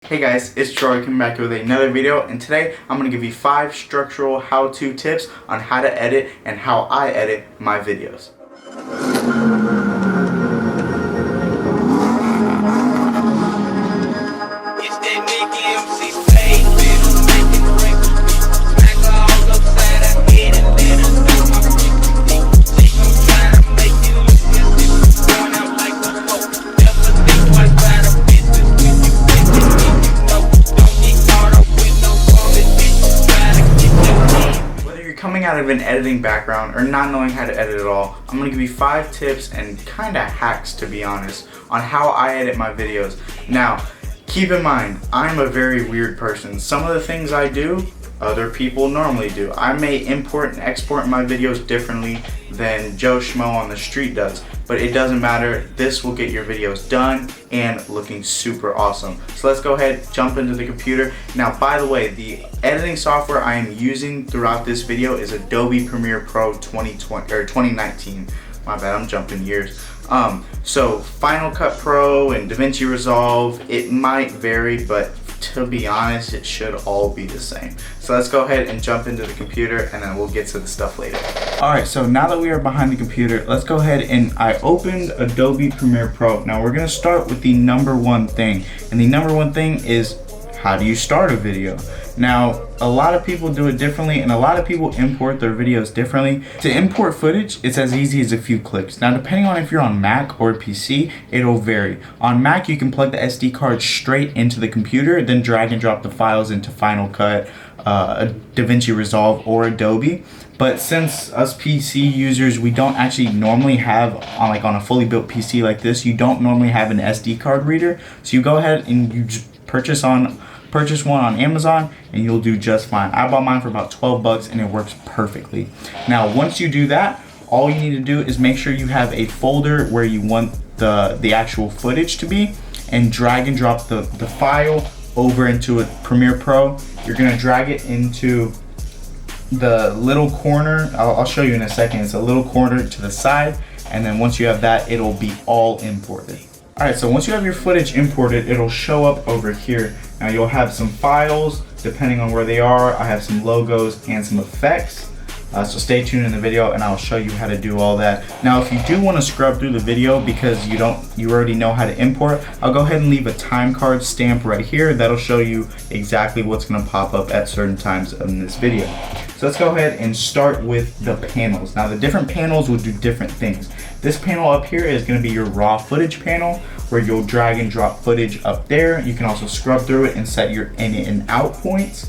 Hey guys, it's Troy coming back with another video, and today I'm going to give you 5 structural how-to tips on how to edit and how I edit my videos. Coming out of an editing background or not knowing how to edit at all, I'm going to give you 5 tips and kind of hacks, to be honest, on how I edit my videos. Now, keep in mind, I'm a very weird person. Some of the things I do, other people normally do. I may import and export my videos differently than Joe Schmo on the street does, but it doesn't matter. This will get your videos done and looking super awesome. So let's go ahead, jump into the computer. Now, by the way, the editing software I am using throughout this video is Adobe Premiere Pro 2020 or 2019. My bad, I'm jumping years. So Final Cut Pro and DaVinci Resolve, it might vary, but to be honest, it should all be the same. So let's go ahead and jump into the computer and then we'll get to the stuff later. Alright, so now that we are behind the computer, let's go ahead and I opened Adobe Premiere Pro. Now we're going to start with the number one thing. And the number one thing is, how do you start a video? Now, a lot of people do it differently and a lot of people import their videos differently. To import footage, it's as easy as a few clicks. Now, depending on if you're on Mac or PC, it'll vary. On Mac, you can plug the SD card straight into the computer, then drag and drop the files into Final Cut, DaVinci Resolve, or Adobe. But since us PC users, we don't actually normally have, on a fully built PC like this, you don't normally have an SD card reader. So you go ahead and you just purchase one on Amazon and you'll do just fine. I bought mine for about 12 bucks and it works perfectly. Now, once you do that, all you need to do is make sure you have a folder where you want the actual footage to be, and drag and drop the file over into a Premiere Pro. You're gonna drag it into the little corner. I'll show you in a second. It's a little corner to the side, and then once you have that, it'll be all imported. Alright, so once you have your footage imported, it'll show up over here. Now you'll have some files, depending on where they are. I have some logos and some effects. So stay tuned in the video and I'll show you how to do all that. Now, if you do want to scrub through the video because you already know how to import, I'll go ahead and leave a time card stamp right here. That'll show you exactly what's going to pop up at certain times in this video. So let's go ahead and start with the panels. Now, the different panels will do different things. This panel up here is going to be your raw footage panel, where you'll drag and drop footage up there. You can also scrub through it and set your in and out points.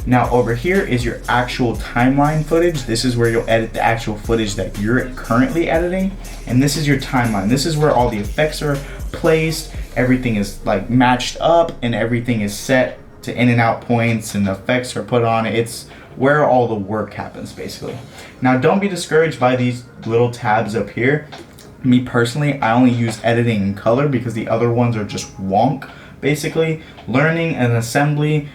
Now over here is your actual timeline footage. This is where you'll edit the actual footage that you're currently editing. And this is your timeline. This is where all the effects are placed. Everything is like matched up and everything is set to in and out points and the effects are put on it. It's where all the work happens, basically. Now, don't be discouraged by these little tabs up here. Me personally, I only use editing in color because the other ones are just wonk. Basically, learning and assembly,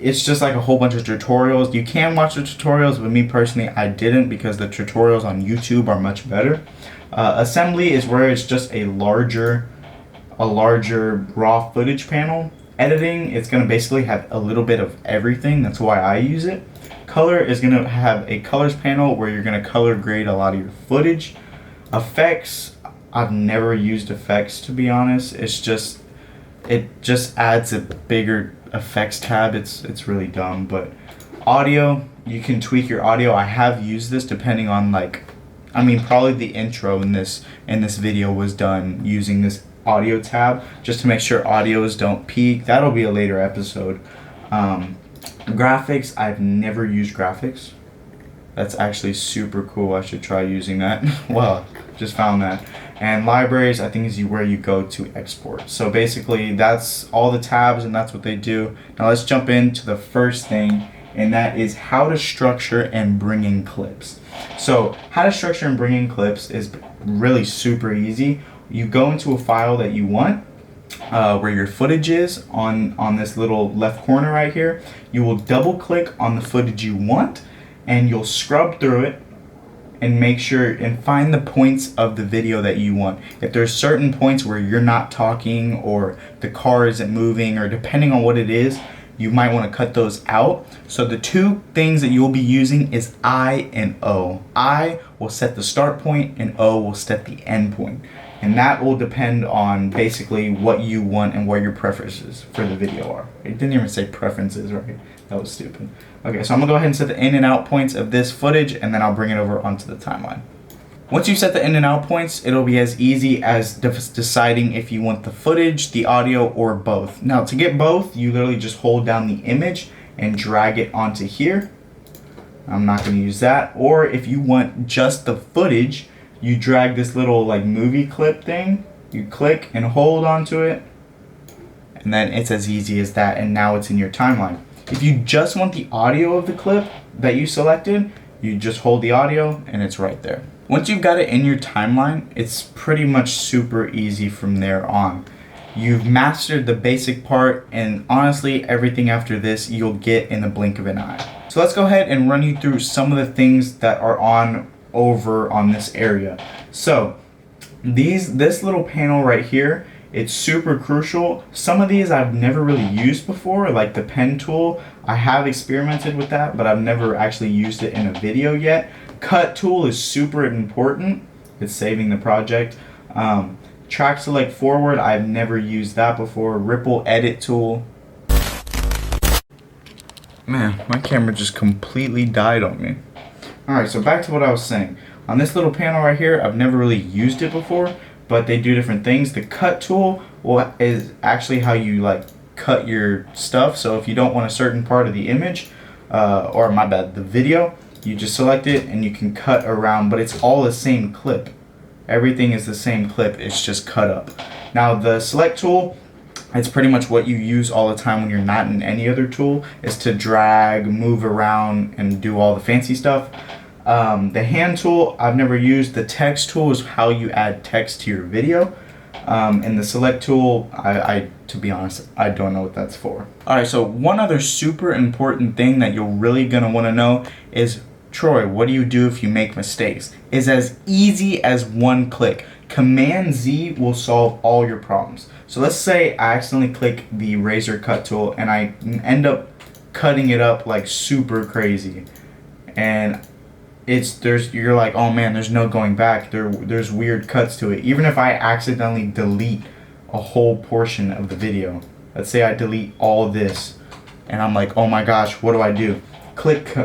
it's just like a whole bunch of tutorials. You can watch the tutorials, but me personally, I didn't, because the tutorials on YouTube are much better. Assembly is where it's just a larger raw footage panel. Editing, it's going to basically have a little bit of everything. That's why I use it. Color is going to have a colors panel where you're going to color grade a lot of your footage. Effects, I've never used effects, to be honest. It just adds a bigger effects tab. It's really dumb. But audio, you can tweak your audio. I have used this depending on probably the intro in this video was done using this audio tab, just to make sure audios don't peak. That'll be a later episode. Graphics, I've never used graphics. That's actually super cool. I should try using that. Well, just found that. And libraries, I think, is where you go to export. So basically, that's all the tabs and that's what they do. Now let's jump into the first thing, and that is how to structure and bring in clips. So how to structure and bring in clips is really super easy. You go into a file that you want, where your footage is on this little left corner right here. You will double click on the footage you want and you'll scrub through it and make sure and find the points of the video that you want. If there's certain points where you're not talking or the car isn't moving, or depending on what it is, you might want to cut those out. So the two things that you'll be using is I and O. I will set the start point and O will set the end point. And that will depend on basically what you want and what your preferences for the video are. It didn't even say preferences, right? That was stupid. Okay, so I'm gonna go ahead and set the in and out points of this footage, and then I'll bring it over onto the timeline. Once you set the in and out points, it'll be as easy as deciding if you want the footage, the audio, or both. Now to get both, you literally just hold down the image and drag it onto here. I'm not gonna use that. Or if you want just the footage, you drag this little like movie clip thing, you click and hold onto it, and then it's as easy as that, and now it's in your timeline. If you just want the audio of the clip that you selected, you just hold the audio and it's right there. Once you've got it in your timeline, it's pretty much super easy from there on. You've mastered the basic part, and honestly, everything after this you'll get in the blink of an eye. So let's go ahead and run you through some of the things that are over on this area. So this little panel right here, it's super crucial. Some of these I've never really used before, like the pen tool. I have experimented with that, but I've never actually used it in a video yet. Cut tool is super important. It's saving the project. Track select forward, I've never used that before. Ripple edit tool. Man, my camera just completely died on me. Alright, so back to what I was saying. On this little panel right here, I've never really used it before, but they do different things. The cut tool is actually how you like cut your stuff. So if you don't want a certain part of the image, or my bad, the video, you just select it and you can cut around, but it's all the same clip. Everything is the same clip, it's just cut up. Now the select tool, it's pretty much what you use all the time when you're not in any other tool, is to drag, move around, and do all the fancy stuff. The hand tool I've never used. The text tool is how you add text to your video. And the select tool, to be honest, I don't know what that's for. Alright, so one other super important thing that you're really gonna wanna know is, Troy, what do you do if you make mistakes? It's as easy as one click. Command Z will solve all your problems. So let's say I accidentally click the razor cut tool and I end up cutting it up like super crazy. And you're like, oh man, there's no going back. There's weird cuts to it. Even if I accidentally delete a whole portion of the video. Let's say I delete all of this and I'm like, oh my gosh, what do I do? Click,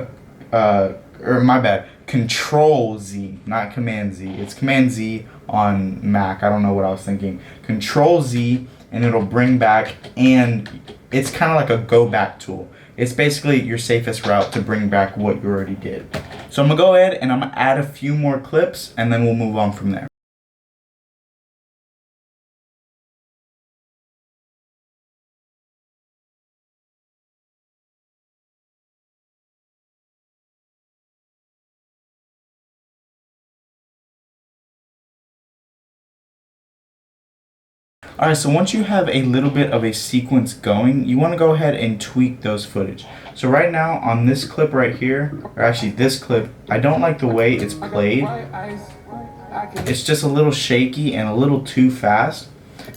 or my bad, Control Z, not Command Z. It's Command Z on Mac. I don't know what I was thinking. Control Z, and it'll bring back, and it's kind of like a go back tool. It's basically your safest route to bring back what you already did. So I'm gonna go ahead and I'm gonna add a few more clips, and then we'll move on from there. Alright, so once you have a little bit of a sequence going, you want to go ahead and tweak those footage. So right now on this clip right here, or actually this clip, I don't like the way it's played. It's just a little shaky and a little too fast.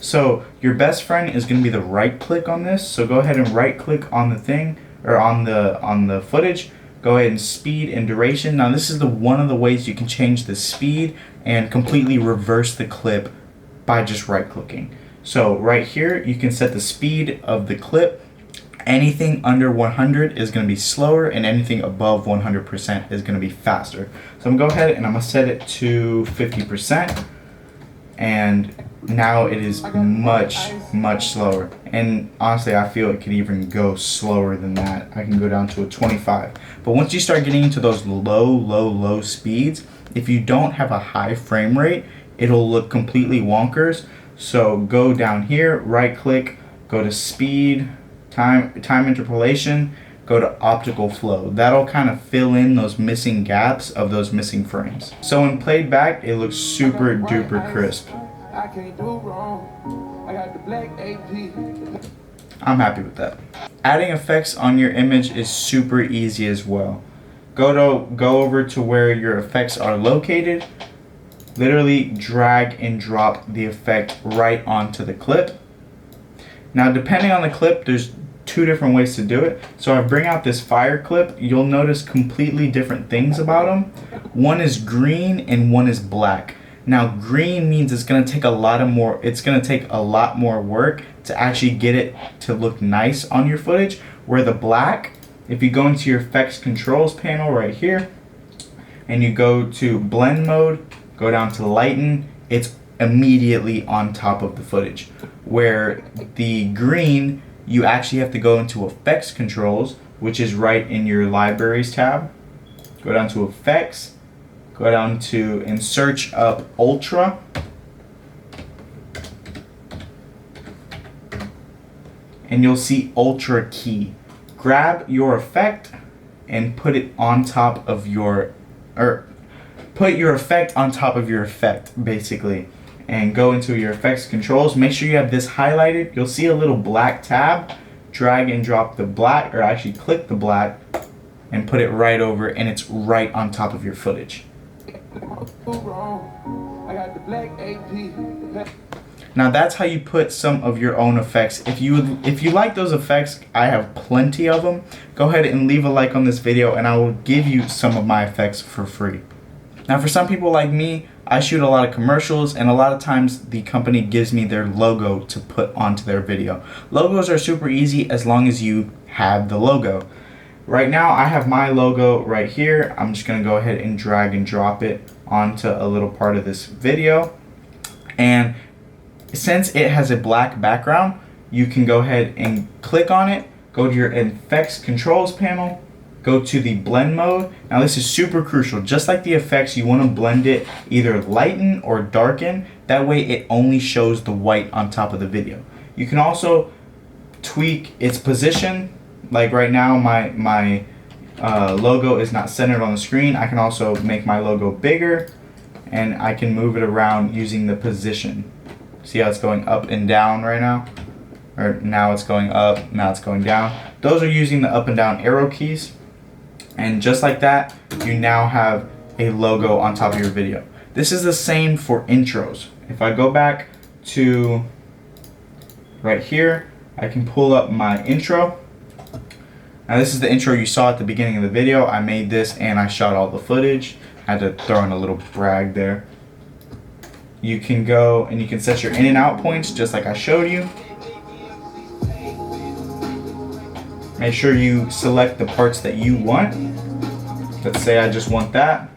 So your best friend is going to be the right click on this. So go ahead and right click on the thing, or on the footage. Go ahead and speed and duration. Now this is one of the ways you can change the speed and completely reverse the clip by just right clicking. So right here you can set the speed of the clip. Anything under 100 is going to be slower, and anything above 100% is going to be faster. So I'm going to go ahead and I'm going to set it to 50%, and now it is much slower. And honestly, I feel it could even go slower than that. I can go down to a 25. But once you start getting into those low speeds, if you don't have a high frame rate, it'll look completely wonkers. So go down here, right click, go to speed, time interpolation, go to optical flow. That'll kind of fill in those missing gaps of those missing frames. So when played back, it looks super duper crisp. I'm happy with that. Adding effects on your image is super easy as well. go over to where your effects are located. Literally drag and drop the effect right onto the clip. Now depending on the clip, there's two different ways to do it. So I bring out this fire clip. You'll notice completely different things about them. One is green and one is black. Now green means it's going to take a lot more work to actually get it to look nice on your footage. Where the black, if you go into your effects controls panel right here and you go to blend mode, go down to lighten, it's immediately on top of the footage. Where the green, you actually have to go into effects controls, which is right in your libraries tab. Go down to effects, go down to and search up ultra. And you'll see ultra key. Grab your effect and put it on top of your, put your effect on top of your effect, basically. And go into your effects controls. Make sure you have this highlighted. You'll see a little black tab. Drag and drop the black, or actually click the black and put it right over, and it's right on top of your footage. Now that's how you put some of your own effects. If you like those effects, I have plenty of them. Go ahead and leave a like on this video and I will give you some of my effects for free. Now for some people like me, I shoot a lot of commercials, and a lot of times the company gives me their logo to put onto their video. Logos are super easy as long as you have the logo. Right now I have my logo right here. I'm just going to go ahead and drag and drop it onto a little part of this video. And since it has a black background, you can go ahead and click on it, go to your effects controls panel, go to the blend mode. Now this is super crucial. Just like the effects, you want to blend it either lighten or darken. That way it only shows the white on top of the video. You can also tweak its position. Like right now my logo is not centered on the screen. I can also make my logo bigger and I can move it around using the position. See how it's going up and down right now? Or now it's going up, now it's going down. Those are using the up and down arrow keys. And just like that, you now have a logo on top of your video. This is the same for intros. If I go back to right here, I can pull up my intro. Now this is the intro you saw at the beginning of the video. I made this and I shot all the footage. I had to throw in a little brag there. You can go and you can set your in and out points just like I showed you. Make sure you select the parts that you want. Let's say I just want that.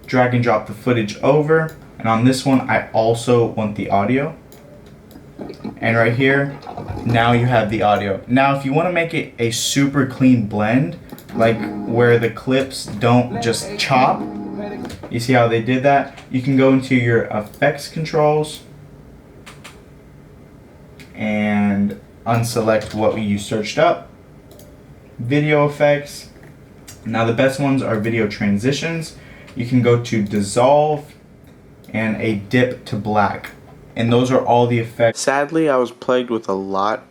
Drag and drop the footage over. And on this one, I also want the audio. And right here, now you have the audio. Now, if you want to make it a super clean blend, like where the clips don't just chop, you see how they did that? You can go into your effects controls and unselect what you searched up. Video effects. Now the best ones are video transitions. You can go to dissolve and a dip to black. And those are all the effects. Sadly, I was plagued with a lot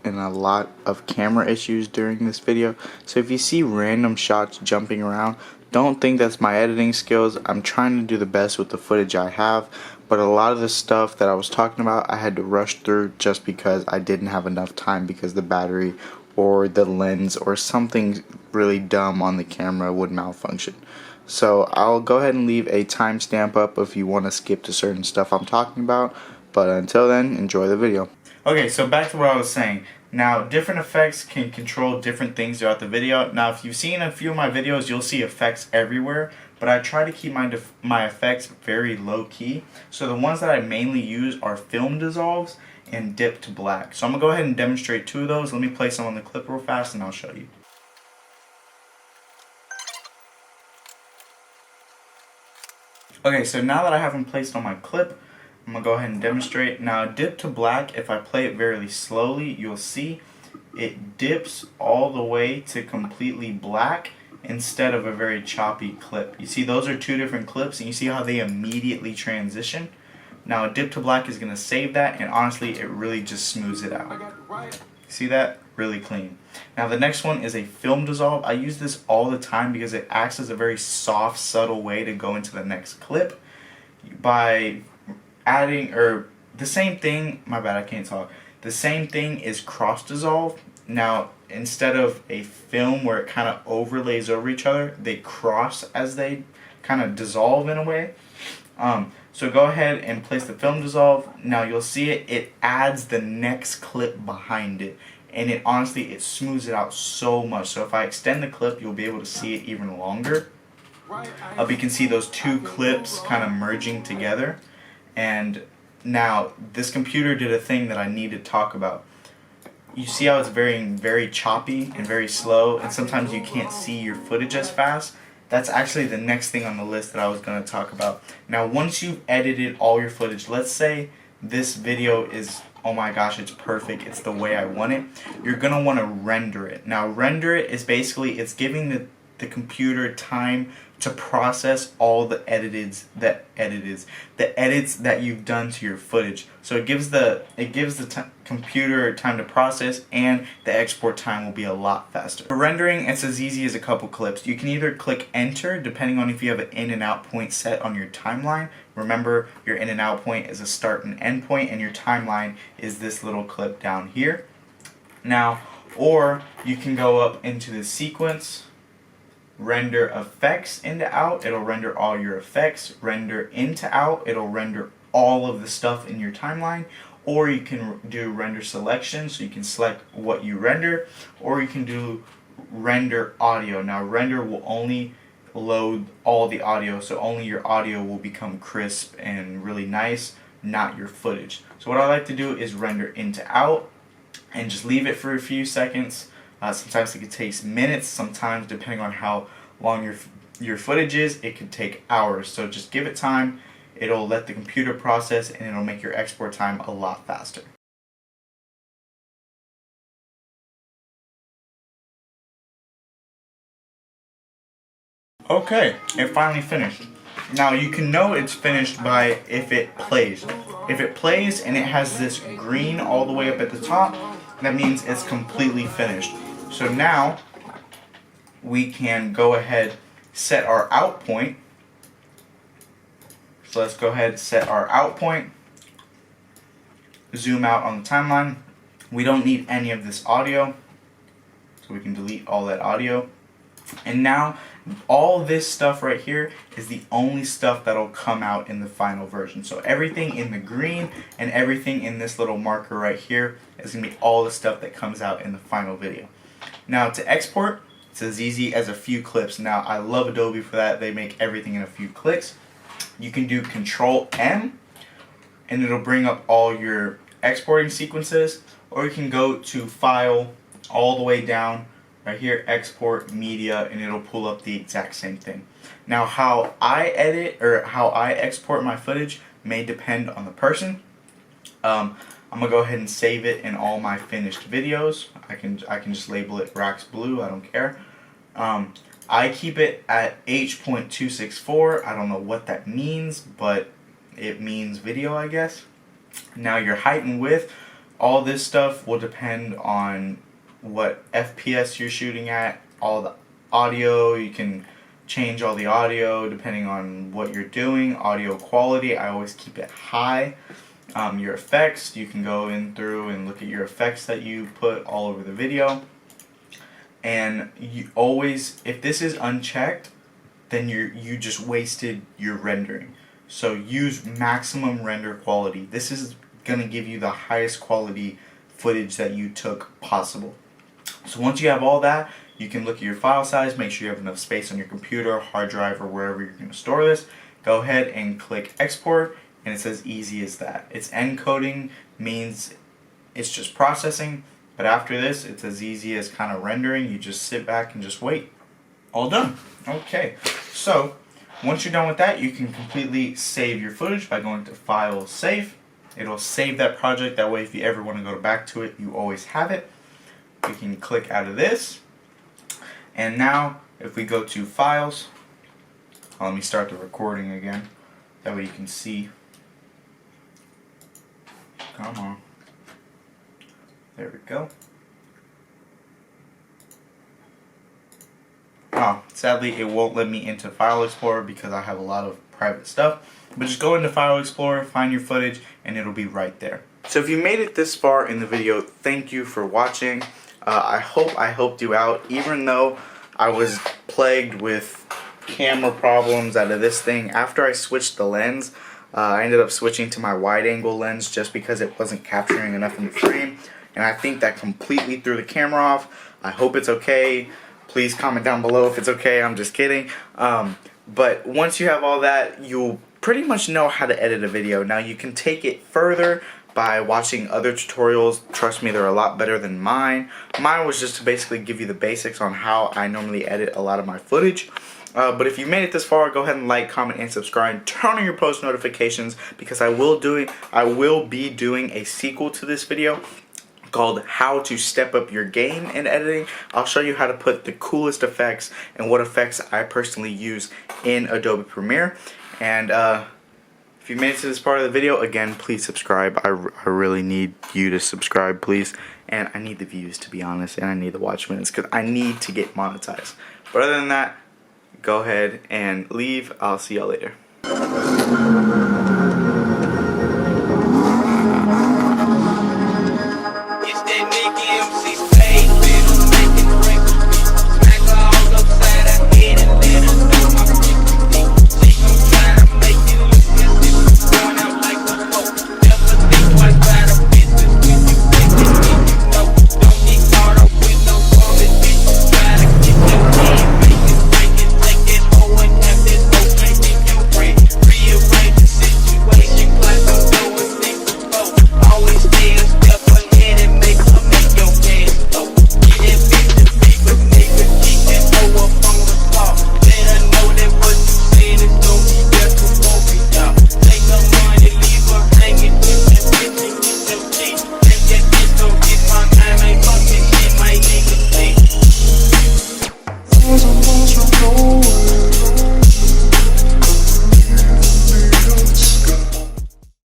of camera issues during this video. So if you see random shots jumping around, don't think that's my editing skills. I'm trying to do the best with the footage I have. But a lot of the stuff that I was talking about, I had to rush through just because I didn't have enough time because the battery or the lens or something really dumb on the camera would malfunction. So I'll go ahead and leave a timestamp up if you want to skip to certain stuff I'm talking about. But until then, enjoy the video. Okay, so back to what I was saying. Now, different effects can control different things throughout the video. Now, if you've seen a few of my videos, you'll see effects everywhere. But I try to keep my effects very low key. So the ones that I mainly use are film dissolves and dip to black. So I'm going to go ahead and demonstrate two of those. Let me play some on the clip real fast and I'll show you. Okay, so now that I have them placed on my clip, I'm going to go ahead and demonstrate. Now, dip to black, if I play it very slowly, you'll see it dips all the way to completely black instead of a very choppy clip. You see those are two different clips and you see how they immediately transition. Now a dip to black is going to save that, and honestly it really just smooths it out. See that? Really clean. Now the next one is a film dissolve. I use this all the time because it acts as a very soft, subtle way to go into the next clip by adding, or the same thing, my bad, I can't talk. The same thing is cross dissolve. Now instead of a film where it kind of overlays over each other, they cross as they kind of dissolve in a way. So go ahead and place the film dissolve. Now you'll see it adds the next clip behind it, and it honestly, it smooths it out so much. So if I extend the clip, you'll be able to see it even longer. You can see those two clips kind of merging together. And now this computer did a thing that I need to talk about. You see how it's very choppy and very slow, and sometimes you can't see your footage as fast. That's actually the next thing on the list that I was going to talk about. Now once you've edited all your footage, let's say this video is, oh my gosh, it's perfect, it's the way I want it, you're going to want to render it. Now render it is basically, it's giving the computer time to process all the edits that you've done to your footage. So it gives the computer time to process, and the export time will be a lot faster. For rendering, it's as easy as a couple clips. You can either click enter depending on if you have an in and out point set on your timeline. Remember, your in and out point is a start and end point, and your timeline is this little clip down here. Now, or you can go up into the sequence, render effects into out, it'll render all your effects, render into out, it'll render all of the stuff in your timeline, or you can do render selection, so you can select what you render, or you can do render audio. Now render will only load all the audio, so only your audio will become crisp and really nice, not your footage. So what I like to do is render into out and just leave it for a few seconds. Sometimes it could take minutes, sometimes depending on how long your footage is, it could take hours. So just give it time, it'll let the computer process, and it'll make your export time a lot faster. Okay, it finally finished. Now you can know it's finished by if it plays. If it plays and it has this green all the way up at the top, that means it's completely finished. So now we can go ahead, set our out point. So let's go ahead and set our out point. Zoom out on the timeline. We don't need any of this audio, so we can delete all that audio. And now all this stuff right here is the only stuff that'll come out in the final version. So everything in the green and everything in this little marker right here is going to be all the stuff that comes out in the final video. Now to export, it's as easy as a few clips. Now I love Adobe for that. They make everything in a few clicks. You can do Control M and it'll bring up all your exporting sequences, or you can go to File, all the way down right here, Export Media, and it'll pull up the exact same thing. Now how I edit or how I export my footage may depend on the person. I'm gonna go ahead and save it in all my finished videos. I can just label it Rax Blue, I don't care. I keep it at H.264. I don't know what that means, but it means video, I guess. Now your height and width, all this stuff will depend on what FPS you're shooting at. All the audio, you can change all the audio depending on what you're doing. Audio quality, I always keep it high. Your effects, you can go in through and look at your effects that you put all over the video. And you always, if this is unchecked, then you just wasted your rendering. So use maximum render quality. This is going to give you the highest quality footage that you took possible. So once you have all that, you can look at your file size, make sure you have enough space on your computer, hard drive, or wherever you're going to store this. Go ahead and click export, and it's as easy as that. It's encoding, means it's just processing, but after this, it's as easy as kind of rendering. You just sit back and just wait. All done. Okay, so once you're done with that, you can completely save your footage by going to File, Save. It'll save that project. That way, if you ever want to go back to it, you always have it. You can click out of this. And now, if we go to Files, let me start the recording again. That way you can see. Come on. There we go. Oh, sadly it won't let me into File Explorer because I have a lot of private stuff. But just go into File Explorer, find your footage, and it'll be right there. So if you made it this far in the video, thank you for watching. I hope I helped you out, even though I was plagued with camera problems out of this thing. After I switched the lens, I ended up switching to my wide angle lens just because it wasn't capturing enough in the frame, and I think that completely threw the camera off. I hope it's okay. Please comment down below if it's okay. I'm just kidding. But once you have all that, you'll pretty much know how to edit a video. Now you can take it further by watching other tutorials. Trust me, they're a lot better than mine. Mine was just to basically give you the basics on how I normally edit a lot of my footage. But if you made it this far, go ahead and like, comment, and subscribe. And turn on your post notifications because I will be doing a sequel to this video called How to Step Up Your Game in Editing. I'll show you how to put the coolest effects and what effects I personally use in Adobe Premiere. And if you made it to this part of the video, again, please subscribe. I really need you to subscribe, please. And I need the views, to be honest, and I need the watch minutes because I need to get monetized. But other than that, go ahead and leave. I'll see y'all later. It's that Nicky MC.